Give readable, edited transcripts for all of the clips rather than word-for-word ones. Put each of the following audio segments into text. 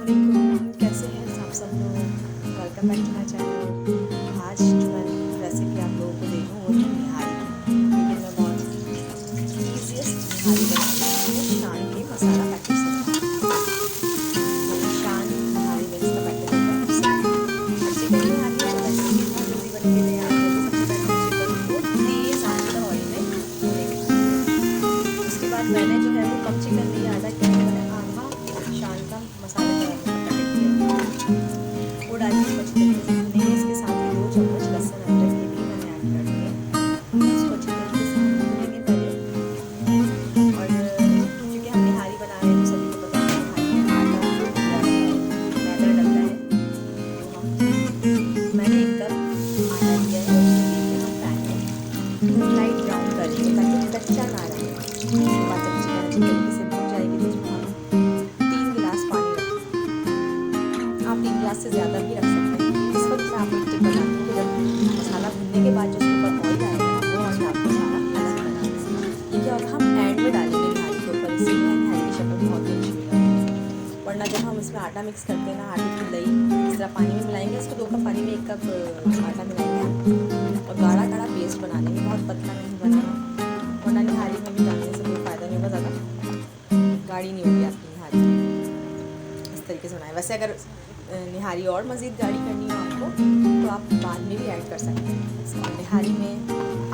अस्सलामुअलैकुम, कैसे हैं आप सब लोग। Welcome back to my channel. आज जो मैं रेसिपी आप लोगों को दे रही हूँ वो है निहारी की। लेकिन मैं बहुत ईजीएस्ट निहारी बना रही हूँ शान के मसाला पैकेट से। शान निहारी मिक्स का पैकेट होता है उससे। और चिकन निहारी है तो वैसे भी बहुत जल्दी बन के तैयार है। तो सबसे पहले चिकन को तेज आंच पर ऑयल में भूनेंगे। उसके बाद मैंने जो है वो कम चिकन लिया, आधा किलो मैंने आधा शान का मसाले का पैकेट लिया, वो डाल के अच्छी तरीके से भूनेंगे। इसके साथ ही 2 चम्मच लहसुन अदरक के भी मैंने ऐड कर दिए। इसको अच्छी तरीके से भूनेंगे पहले। और क्योंकि हम निहारी बना रहे हैं तो सभी को पता है निहारी में आटा या मैदा डलता है। तो मैंने 1 कप आटा लिया है, उसको लेके हम पैन में लाइट ब्राउन करेंगे ताकि कच्चा ना रहे। उसके बाद जब चिकन अच्छी तरीके से भून जाएगी तो उसमें हम 3 गिलास पानी रखेंगे। आप 3 गिलास से ज़्यादा भी रख सकते हैं। इस वक्त मैं आपको टिप बताती हूँ कि जब मसाला भूनने के बाद जो उसके ऊपर ऑयल आएगा वो ऑयल आपको सारा अलग बना देगा। ये क्या होगा, हम एंड में डालेंगे निहारी के ऊपर, इसीलिए निहारी की शक्ल बहुत ही अच्छी लगेगी। वरना जब हम इसमें आटा मिक्स करते हैं ना, आटे की लई इस तरह पानी में मिलाएंगे, इसको 2 कप पानी में 1 कप आटा मिलाएंगे और गाढ़ा गाढ़ा पेस्ट बना लेंगे। बहुत पतला नहीं बनाना, वरना निहारी में भी डालने से कोई फ़ायदा नहीं होगा, ज़्यादा गाढ़ी नहीं होगी आपकी निहारी। इस तरीके से बनाएं। वैसे अगर निहारी और मज़ीद गाढ़ी करनी हो आपको तो आप बाद में भी ऐड कर सकते हैं। निहारी में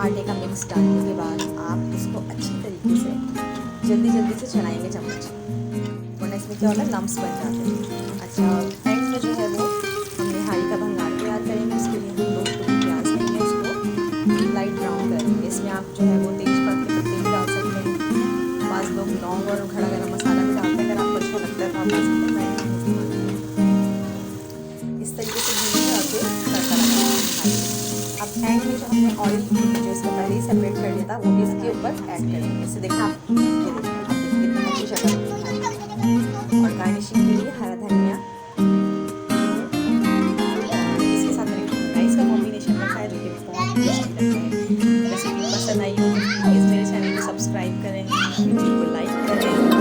आटे का मिक्स डालने के बाद आप इसको अच्छी तरीके से जल्दी से चलाएंगे चम्मच, वरना इसमें क्या होता है लम्स बन जाते हैं। अच्छा, एंड में जो है वो हम निहारी का भंगार तैयार करेंगे। उसके लिए हम 2 टुकड़े प्याज लेंगे, उसको लाइट ब्राउन करेंगे। इसमें आप जो है वो तेज़पात के पत्ते भी डाल सकते हैं, 5 लोग लौंग और खड़ा गरम मसाला भी डालते हैं। अगर आपको अच्छा लगता है तो आप डाल सकते हैं, मैं नहीं डालती। इस तरीके से भूनेंगे और फिर तड़का लगाएंगे। अब एंड में जो हमने ऑयल जो इसको पहले ही सेपरेट कर लिया था वो भी इसके ऊपर ऐड करेंगे। इससे देखा आप, ये देखिए आप देखिए कितनी अच्छी शक्ल है। और गार्निशिंग के लिए हरा धनिया, इसके साथ मैंने राइस का कॉम्बिनेशन रखा है जो कि बहुत टेस्टी लगता है। रेसिपी पसंद आई हो तो प्लीज़ मेरे चैनल को सब्सक्राइब करें, वीडियो को लाइक करें।